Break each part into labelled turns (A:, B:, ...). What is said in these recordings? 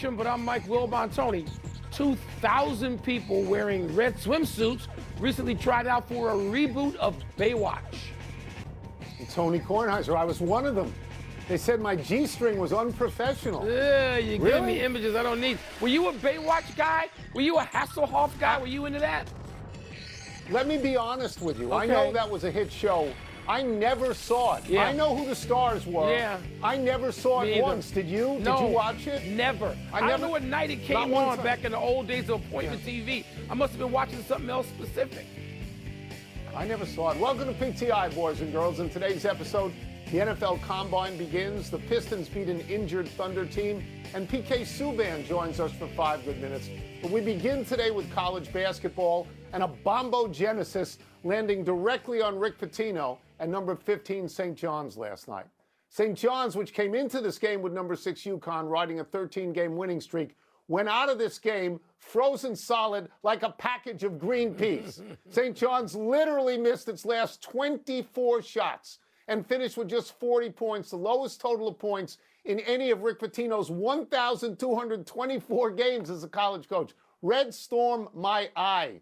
A: Interruption, but I'm Mike Wilbon. Tony, 2,000 people wearing red swimsuits recently tried out for a reboot of Baywatch.
B: Tony Kornheiser, I was one of them. They said my G-string was unprofessional.
A: Yeah, you
B: Really?
A: give me images I don't need. Were you a Baywatch guy? Were you a Hasselhoff guy? Were you into that?
B: Let me be honest with you. I
A: Okay.
B: know that was a hit show. I never saw it.
A: Yeah.
B: I know who the stars were.
A: Yeah.
B: I never saw
A: Me
B: it
A: either.
B: once. Did you?
A: No,
B: Did you watch it?
A: Never. I don't know what night it came
B: one
A: on
B: time.
A: back in the old days of appointment TV. I must have been watching something else specific.
B: I never saw it. Welcome to PTI, boys and girls. In today's episode, the NFL Combine begins. The Pistons beat an injured Thunder team. And PK Subban joins us for 5 good minutes. But we begin today with college basketball and a bombo genesis landing directly on Rick Pitino and number 15 St. John's last night. St. John's, which came into this game with number 6 UConn riding a 13-game winning streak, went out of this game frozen solid like a package of green peas. St. John's literally missed its last 24 shots and finished with just 40 points, the lowest total of points in any of Rick Pitino's 1,224 games as a college coach. Red Storm my eye.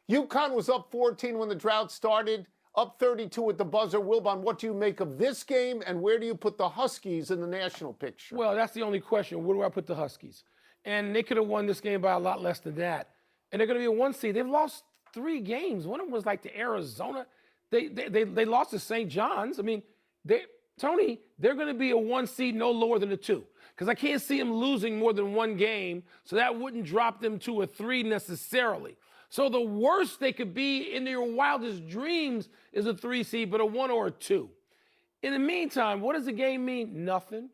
B: UConn was up 14 when the drought started, up 32 at the buzzer. Wilbon, what do you make of this game, and where do you put the Huskies in the national picture?
A: Well, that's the only question. Where do I put the Huskies? And they could have won this game by a lot less than that. And they're going to be a 1 seed. They've lost 3 games. One of them was like to Arizona. They lost to St. John's. I mean, Tony, they're going to be a 1 seed, no lower than a 2. Because I can't see them losing more than 1 game, so that wouldn't drop them to a 3 necessarily. So the worst they could be in their wildest dreams is a 3 seed, but a 1 or a 2. In the meantime, what does the game mean? Nothing.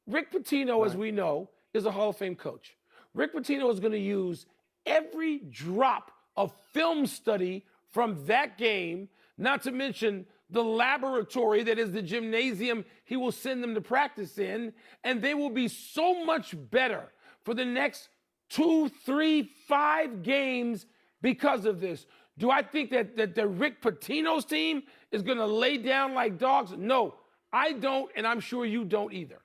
A: Rick Pitino, as we know, is a Hall of Fame coach. Rick Pitino is going to use every drop of film study from that game, not to mention the laboratory that is the gymnasium he will send them to practice in, and they will be so much better for the next 2, 3, 5 games because of this. Do I think that the Rick Pitino's team is going to lay down like dogs? No, I don't, and I'm sure you don't either.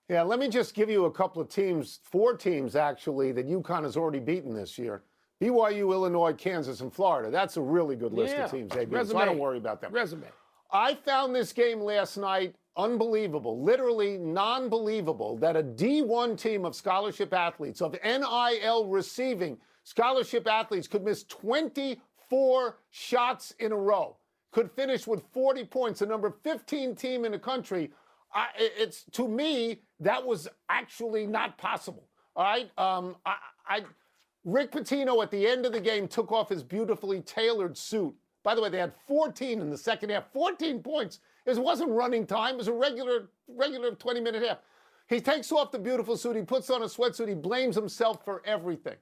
B: Yeah, let me just give you a couple of teams, 4 teams actually, that UConn has already beaten this year. BYU, Illinois, Kansas, and Florida. That's a really good list of teams, AB, so I don't worry about them.
A: Resume.
B: I found this game last night unbelievable, literally non-believable, that a D1 team of scholarship athletes, of NIL receiving scholarship athletes, could miss 24 shots in a row, could finish with 40 points, the number 15 team in the country. It's, to me, that was actually not possible. All right? Rick Pitino at the end of the game took off his beautifully tailored suit. By the way, they had 14 in the second half, 14 points. It wasn't running time. It was a regular 20-minute half. He takes off the beautiful suit. He puts on a sweatsuit. He blames himself for everything.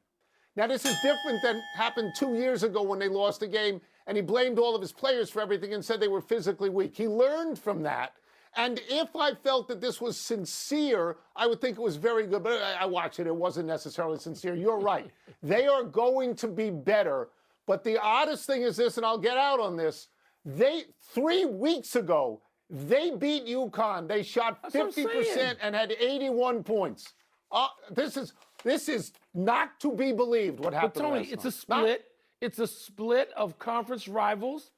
B: Now, this is different than happened 2 years ago when they lost the game, and he blamed all of his players for everything and said they were physically weak. He learned from that. And if I felt that this was sincere, I would think it was very good. But I watched it. It wasn't necessarily sincere. You're right. They are going to be better. But the oddest thing is this, and I'll get out on this. 3 weeks ago, they beat UConn. They shot 50% and had 81 points. This is not to be believed what happened.
A: But Tony,
B: last
A: it's
B: night.
A: a split. It's a split of conference rivals.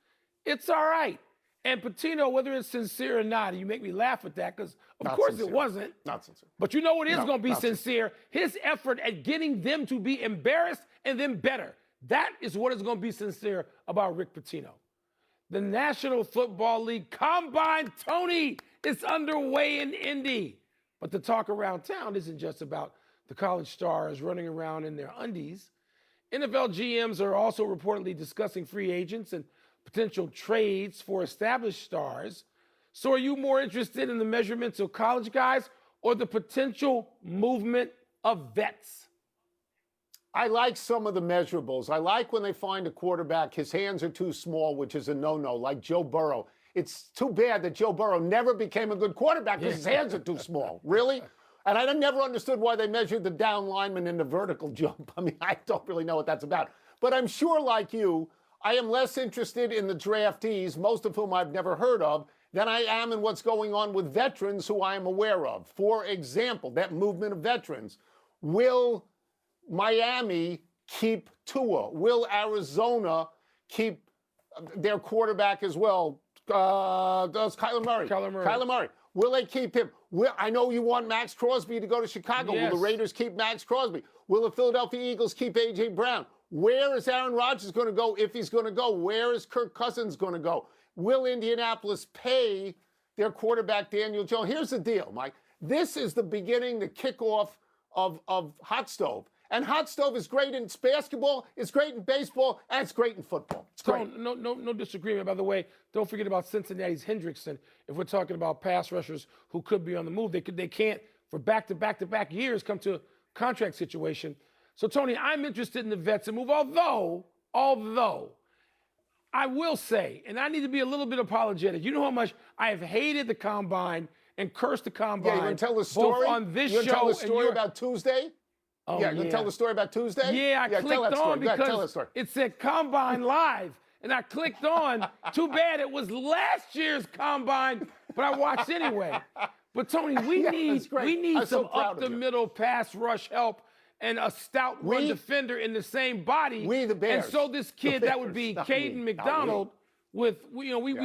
A: It's all right. And Pitino, whether it's sincere or not, you make me laugh at that because, of course, it wasn't.
B: Not sincere.
A: But you know what is going to be sincere? His effort at getting them to be embarrassed and then better. That is what is going to be sincere about Rick Pitino. The National Football League Combine, Tony, is underway in Indy. But the talk around town isn't just about the college stars running around in their undies. NFL GMs are also reportedly discussing free agents and potential trades for established stars. So are you more interested in the measurements of college guys or the potential movement of vets?
B: I like some of the measurables. I like when they find a quarterback, his hands are too small, which is a no-no, like Joe Burrow. It's too bad that Joe Burrow never became a good quarterback because his hands are too small. Really? And I never understood why they measured the down lineman in the vertical jump. I mean, I don't really know what that's about. But I'm sure, like you, I am less interested in the draftees, most of whom I've never heard of, than I am in what's going on with veterans who I am aware of. For example, that movement of veterans. Will Miami keep Tua? Will Arizona keep their quarterback as well? Does Kyler Murray? Kyler Murray. Will they keep him? I know you want Max Crosby to go to Chicago.
A: Yes.
B: Will the Raiders keep Max Crosby? Will the Philadelphia Eagles keep A.J. Brown? Where is Aaron Rodgers going to go if he's going to go? Where is Kirk Cousins going to go? Will Indianapolis pay their quarterback, Daniel Jones? Here's the deal, Mike. This is the beginning, the kickoff of Hot Stove. And Hot Stove is great in basketball, it's great in baseball, and it's great in football. It's great.
A: No disagreement. By the way, don't forget about Cincinnati's Hendrickson. If we're talking about pass rushers who could be on the move, they can't for back-to-back years come to a contract situation. So, Tony, I'm interested in the vets and move, although I will say, and I need to be a little bit apologetic, you know how much I have hated the Combine and cursed the Combine.
B: Yeah, you're going to tell the story?
A: On this
B: you're
A: show.
B: Tell the story about Tuesday?
A: Oh,
B: yeah, you're going to tell the story about Tuesday?
A: Yeah, I clicked on because it said Combine Live, and I clicked on. Too bad it was last year's Combine, but I watched anyway. But, Tony, we need some up-the-middle pass rush help and a stout run defender in the same body.
B: We the Bears.
A: And so this kid, that would be Cade McDonald, we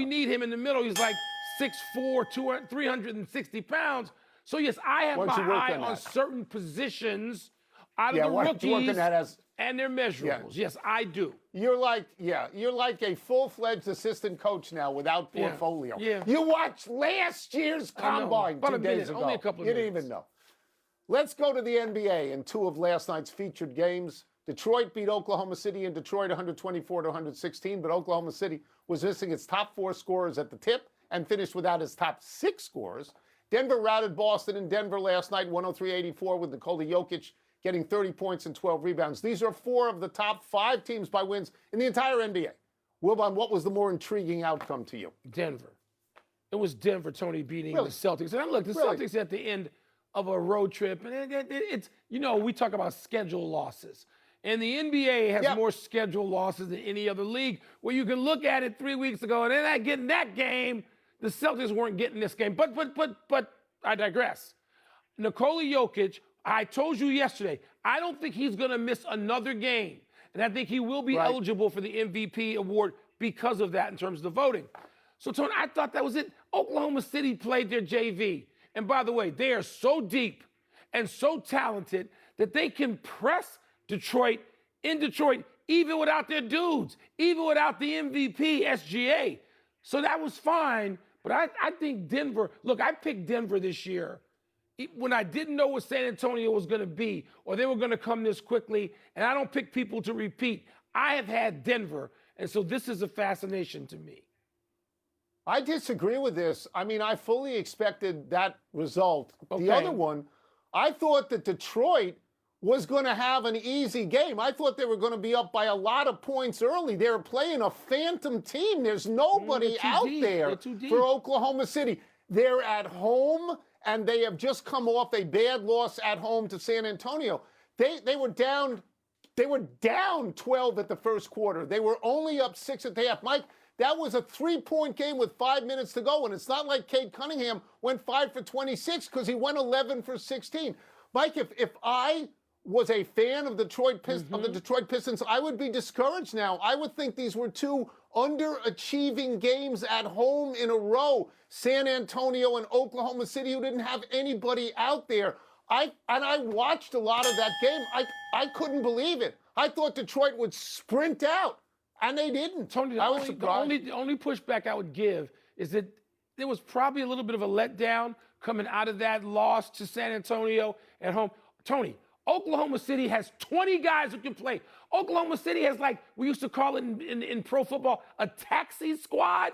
A: need him in the middle. He's like 6'4", 360 pounds. So, yes, I have my eye on certain positions out of the rookies and their measurables. Yeah. Yes, I do.
B: You're like a full-fledged assistant coach now without portfolio.
A: Yeah.
B: You watched last year's Combine 2 days ago.
A: Only a couple of
B: minutes. You didn't even know. Let's go to the NBA in 2 of last night's featured games. Detroit beat Oklahoma City in Detroit 124-116, but Oklahoma City was missing its top 4 scorers at the tip and finished without its top 6 scorers. Denver routed Boston in Denver last night 103-84 with Nikola Jokic getting 30 points and 12 rebounds. These are 4 of the top 5 teams by wins in the entire NBA. Wilbon, what was the more intriguing outcome to you?
A: Denver. It was Denver, Tony, beating the Celtics. And look, the Celtics at the end of a road trip, and it's we talk about schedule losses. And the NBA has more schedule losses than any other league, where you can look at it 3 weeks ago and they're not getting that game. The Celtics weren't getting this game. But I digress. Nikola Jokic, I told you yesterday, I don't think he's going to miss another game. And I think he will be eligible for the MVP award because of that in terms of the voting. So, Tony, I thought that was it. Oklahoma City played their JV. And by the way, they are so deep and so talented that they can press Detroit in Detroit even without their dudes, even without the MVP, SGA. So that was fine. But I think Denver, look, I picked Denver this year when I didn't know what San Antonio was going to be or they were going to come this quickly, and I don't pick people to repeat. I have had Denver, and so this is a fascination to me.
B: I disagree with this. I mean, I fully expected that result. Okay. The other one, I thought that Detroit was going to have an easy game. I thought they were going to be up by a lot of points early. They were playing a phantom team. There's nobody out there for Oklahoma City. They're at home, and they have just come off a bad loss at home to San Antonio. They were down 12 at the first quarter. They were only up 6 at the half. Mike, that was a 3-point game with 5 minutes to go, and it's not like Cade Cunningham went 5 for 26 because he went 11 for 16. Mike, if I was a fan of the Detroit Pistons, I would be discouraged now. I would think these were 2 underachieving games at home in a row. San Antonio and Oklahoma City, who didn't have anybody out there. I watched a lot of that game. I couldn't believe it. I thought Detroit would sprint out, and they didn't.
A: Tony, the only pushback I would give is that there was probably a little bit of a letdown coming out of that loss to San Antonio at home. Tony, Oklahoma City has 20 guys who can play. Oklahoma City has, like we used to call it in pro football, a taxi squad.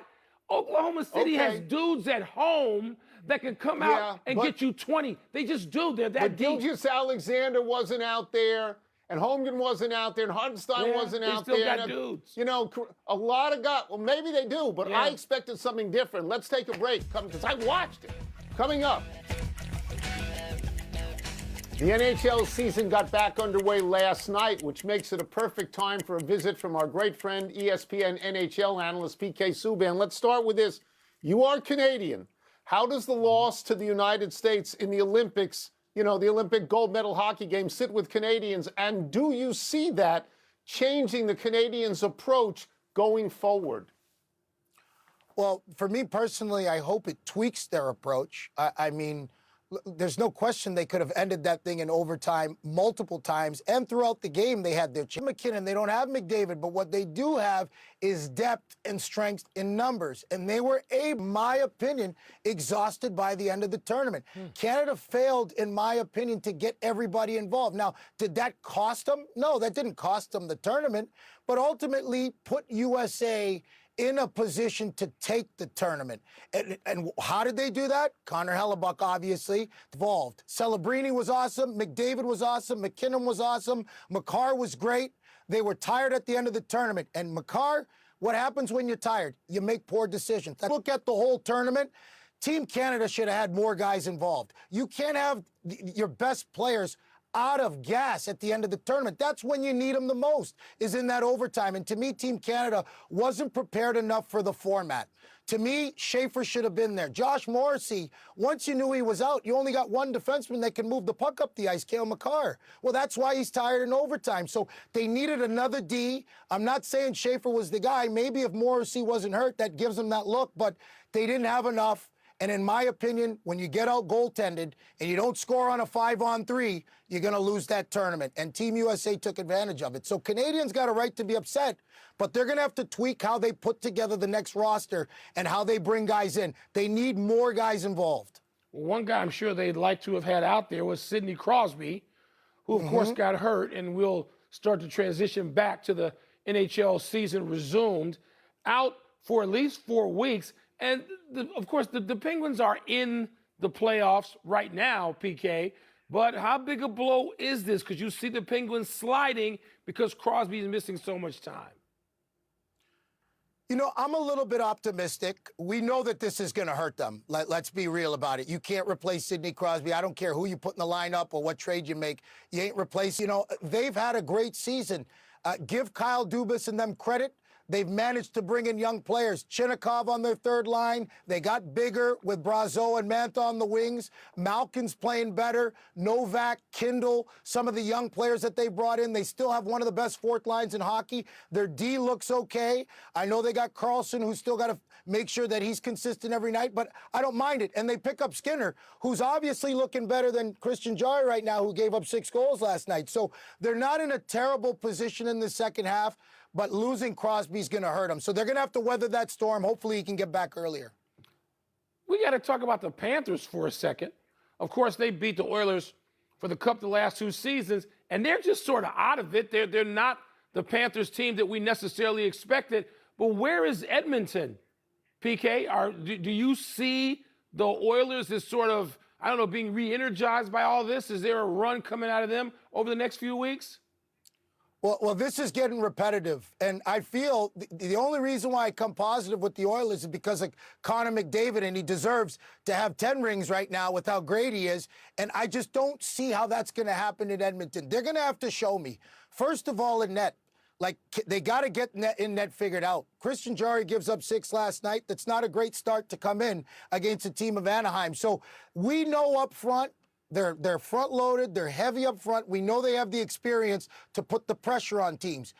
A: Oklahoma City has dudes at home that can come out and get you 20. They just do. They're that deep.
B: But Gilgeous Alexander wasn't out there, and Holmgren wasn't out there, and Hartenstein wasn't out there.
A: They still got dudes.
B: You know, a lot of guys. Well, maybe they do, but I expected something different. Let's take a break because I watched it. Coming up. The NHL season got back underway last night, which makes it a perfect time for a visit from our great friend, ESPN NHL analyst PK Subban. Let's start with this. You are Canadian. How does the loss to the United States in the Olympics, the Olympic gold medal hockey game, sit with Canadians? And do you see that changing the Canadians' approach going forward?
C: Well, for me personally, I hope it tweaks their approach. I mean, there's no question they could have ended that thing in overtime multiple times. And throughout the game, they had their McKinnon. They don't have McDavid, but what they do have is depth and strength in numbers. And they were, in my opinion, exhausted by the end of the tournament. Canada failed, in my opinion, to get everybody involved. Now, did that cost them? No, that didn't cost them the tournament, but ultimately put USA in a position to take the tournament. And how did they do that? Connor Hellebuck, obviously, involved. Celebrini was awesome. McDavid was awesome. McKinnon was awesome. Makar was great. They were tired at the end of the tournament. And Makar, what happens when you're tired? You make poor decisions. Look at the whole tournament. Team Canada should have had more guys involved. You can't have your best players out of gas at the end of the tournament. That's when you need them the most, is in that overtime. And to me, Team Canada wasn't prepared enough for the format. To me, Schaefer should have been there. Josh Morrissey, once you knew he was out, you only got one defenseman that can move the puck up the ice, Cale Makar. Well, that's why he's tired in overtime. So they needed another D. I'm not saying Schaefer was the guy. Maybe if Morrissey wasn't hurt, that gives him that look, but they didn't have enough. And in my opinion, when you get out goaltended and you don't score on a 5-on-3, you're going to lose that tournament. And Team USA took advantage of it. So Canadians got a right to be upset, but they're going to have to tweak how they put together the next roster and how they bring guys in. They need more guys involved.
A: Well, one guy I'm sure they'd like to have had out there was Sidney Crosby, who, of course, got hurt and will start to transition back to the NHL season resumed, out for at least 4 weeks. And, of course, the Penguins are in the playoffs right now, PK. But how big a blow is this? Because you see the Penguins sliding because Crosby is missing so much time.
C: You know, I'm a little bit optimistic. We know that this is going to hurt them. Let's be real about it. You can't replace Sidney Crosby. I don't care who you put in the lineup or what trade you make. You ain't replacing. You know, they've had a great season. Give Kyle Dubas and them credit. They've managed to bring in young players. Chinnikov on their third line. They got bigger with Brazeau and Mantha on the wings. Malkin's playing better. Novak, Kindle, some of the young players that they brought in. They still have one of the best fourth lines in hockey. Their D looks okay. I know they got Carlson, who's still got to make sure that he's consistent every night, but I don't mind it. And they pick up Skinner, who's obviously looking better than Christian Jarry right now, who gave up 6 goals last night. So they're not in a terrible position in the second half, but losing Crosby's going to hurt them. So they're going to have to weather that storm. Hopefully he can get back earlier.
A: We got to talk about the Panthers for a second. Of course, they beat the Oilers for the Cup the last 2 seasons, and they're just sort of out of it. They're not the Panthers team that we necessarily expected. But where is Edmonton, PK? Do you see the Oilers as sort of, I don't know, being re-energized by all this? Is there a run coming out of them over the next few weeks?
C: Well, this is getting repetitive, and I feel the only reason why I come positive with the Oilers is because of Connor McDavid, and he deserves to have 10 rings right now with how great he is, and I just don't see how that's going to happen in Edmonton. They're going to have to show me. First of all, in net, like, they got to get in net figured out. Christian Jarry gives up 6 last night. That's not a great start to come in against a team of Anaheim. So we know up front, they're front-loaded. They're heavy up front. We know they have the experience to put the pressure on teams.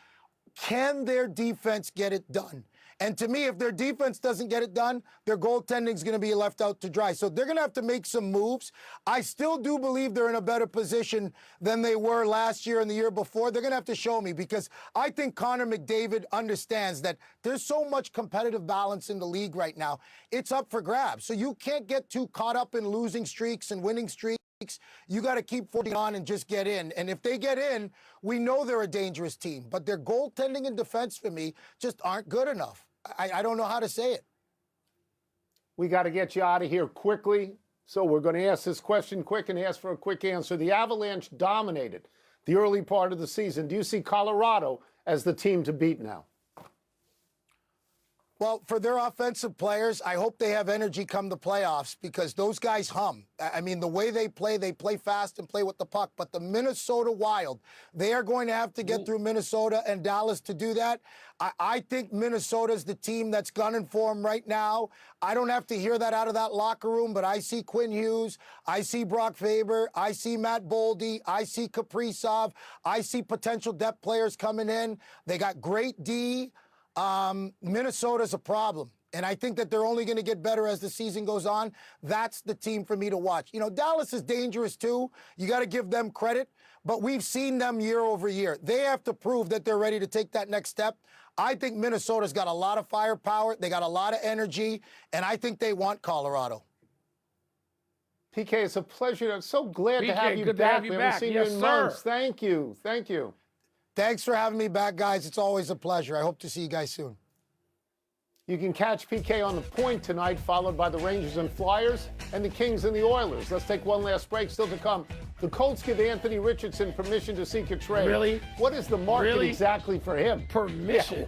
C: Can their defense get it done? And to me, if their defense doesn't get it done, their goaltending is going to be left out to dry. So they're going to have to make some moves. I still do believe they're in a better position than they were last year and the year before. They're going to have to show me, because I think Connor McDavid understands that there's so much competitive balance in the league right now. It's up for grabs. So you can't get too caught up in losing streaks and winning streaks. You got to keep forging on and just get in. And if they get in, we know they're a dangerous team. But their goaltending and defense, for me, just aren't good enough. I don't know how to say it.
B: We got to get you out of here quickly. So we're going to ask this question quick and ask for a quick answer. The Avalanche dominated the early part of the season. Do you see Colorado as the team to beat now?
C: Well, for their offensive players, I hope they have energy come the playoffs because those guys hum. I mean, the way they play fast and play with the puck. But the Minnesota Wild, they are going to have to get through Minnesota and Dallas to do that. I think Minnesota's the team that's gunning for them right now. I don't have to hear that out of that locker room, but I see Quinn Hughes. I see Brock Faber. I see Matt Boldy. I see Kaprizov. I see potential depth players coming in. They got great D. Minnesota's a problem. And I think that they're only going to get better as the season goes on. That's the team for me to watch. You know, Dallas is dangerous too. You got to give them credit. But we've seen them year over year. They have to prove that they're ready to take that next step. I think Minnesota's got a lot of firepower. They got a lot of energy. And I think they want Colorado.
B: PK, it's a pleasure. I'm so glad to have you
A: good
B: back.
A: To have you
B: we
A: back.
B: haven't seen
A: Yes,
B: you in
A: sir.
B: months. Thank you. Thank you.
C: Thanks for having me back, guys. It's always a pleasure. I hope to see you guys soon.
B: You can catch PK on the point tonight, followed by the Rangers and Flyers and the Kings and the Oilers. Let's take one last break. Still to come. The Colts give Anthony Richardson permission to seek a trade.
A: Really?
B: What is the market
A: Really?
B: exactly for him?
A: Permission.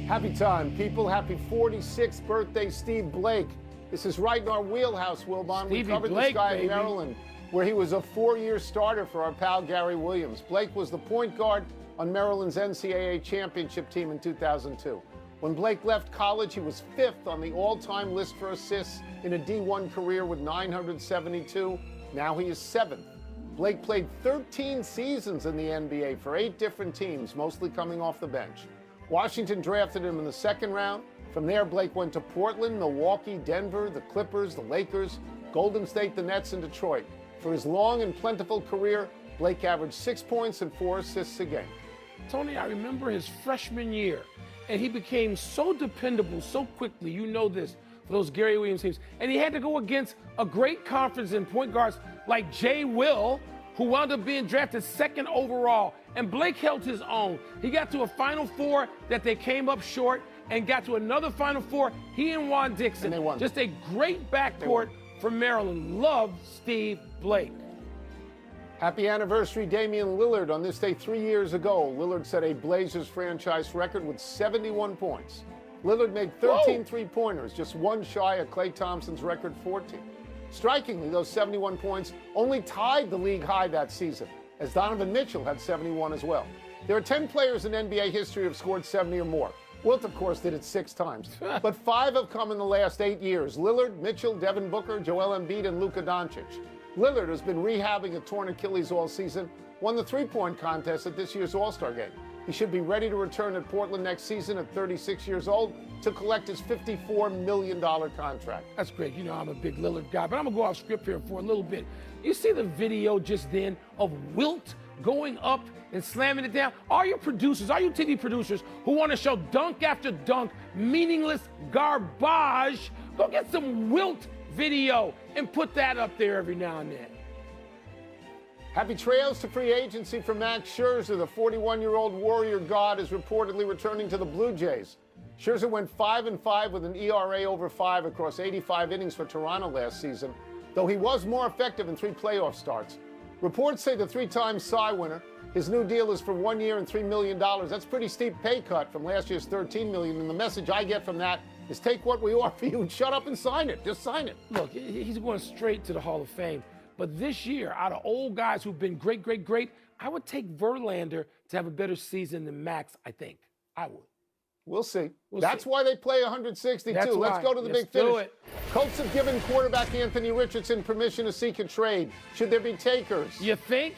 B: Happy time, people. Happy 46th birthday, Steve Blake. This is right in our wheelhouse, Wilbon. We
A: Stevie
B: covered
A: Blake,
B: this guy
A: baby.
B: in Maryland, where he was a 4-year starter for our pal Gary Williams. Blake was the point guard on Maryland's NCAA championship team in 2002. When Blake left college, he was 5th on the all-time list for assists in a D1 career with 972. Now he is 7th. Blake played 13 seasons in the NBA for 8 different teams, mostly coming off the bench. Washington drafted him in the second round. From there, Blake went to Portland, Milwaukee, Denver, the Clippers, the Lakers, Golden State, the Nets, and Detroit. For his long and plentiful career, Blake averaged 6 points and 4 assists a game.
A: Tony, I remember his freshman year, and he became so dependable so quickly. You know this for those Gary Williams teams. And he had to go against a great conference in point guards like Jay Will, who wound up being drafted 2nd overall. And Blake held his own. He got to a Final Four that they came up short and got to another Final Four. He and Juan Dixon.
B: And they won.
A: Just a great backcourt for Maryland. Love Steve Blake.
B: Happy anniversary, Damian Lillard. On this day 3 years ago, Lillard set a Blazers franchise record with 71 points. Lillard made 13 three-pointers, just one shy of Klay Thompson's record 14. Strikingly, those 71 points only tied the league high that season, as Donovan Mitchell had 71 as well. There are 10 players in NBA history who have scored 70 or more. Wilt, of course, did it 6 times. But 5 have come in the last 8 years. Lillard, Mitchell, Devin Booker, Joel Embiid, and Luka Doncic. Lillard has been rehabbing a torn Achilles all season, won the three-point contest at this year's All-Star game. He should be ready to return at Portland next season at 36 years old to collect his $54 million contract.
A: That's great. You know, I'm a big Lillard guy, but I'm going to go off script here for a little bit. You see the video just then of Wilt going up and slamming it down? All your producers, all you TV producers who want to show dunk after dunk, meaningless garbage, go get some Wilt video and put that up there every now and then.
B: Happy trails to free agency for Max Scherzer. The 41-year-old Warrior God is reportedly returning to the Blue Jays. Scherzer went 5-5 with an ERA over 5 across 85 innings for Toronto last season, though he was more effective in 3 playoff starts. Reports say the 3-time Cy winner, his new deal is for 1 year and $3 million. That's a pretty steep pay cut from last year's $13 million, and the message I get from that is take what we offer you and shut up and sign it. Just sign it.
A: Look, he's going straight to the Hall of Fame. But this year, out of old guys who've been great, I would take Verlander to have a better season than Max, I think. I would.
B: We'll see.
A: We'll
B: That's
A: see.
B: why they play 162.
A: That's
B: Let's
A: why.
B: go to the
A: Let's
B: big finish.
A: do it.
B: Colts have given quarterback Anthony Richardson permission to seek a trade. Should there be takers?
A: You think?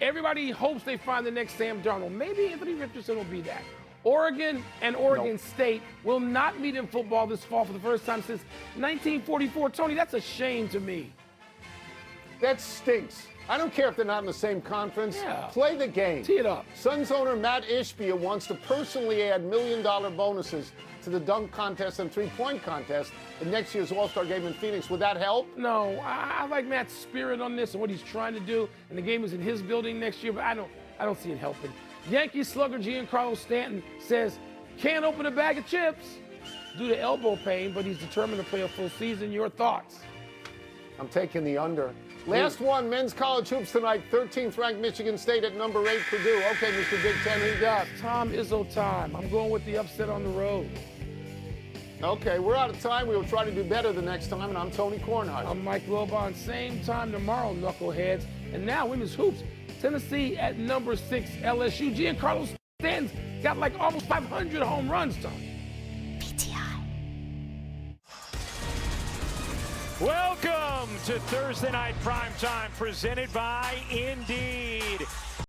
A: Everybody hopes they find the next Sam Darnold. Maybe Anthony Richardson will be that. Oregon and Oregon State will not meet in football this fall for the first time since 1944. Tony, that's a shame to me.
B: That stinks. I don't care if they're not in the same conference.
A: Yeah.
B: Play the game.
A: Tee it up.
B: Suns owner Matt Ishbia wants to personally add $1 million bonuses to the dunk contest and three-point contest in next year's All-Star game in Phoenix. Would that help?
A: No, I like Matt's spirit on this and what he's trying to do. And the game is in his building next year, but I don't see it helping. Yankees slugger Giancarlo Stanton says, can't open a bag of chips due to elbow pain, but he's determined to play a full season. Your thoughts?
B: I'm taking the under. Last one, men's college hoops tonight. 13th ranked Michigan State at number 8 Purdue. Okay, Mr. Big Ten, who you got?
A: Tom Izzo time. I'm going with the upset on the road.
B: Okay, we're out of time. We will try to do better the next time, and I'm Tony Kornheiser.
A: I'm Mike Wilbon. Same time tomorrow, knuckleheads. And now, women's hoops. Tennessee at number 6, LSU. Giancarlo Stanton's got like almost 500 home runs, Tony.
D: Welcome to Thursday Night Primetime, presented by Indeed.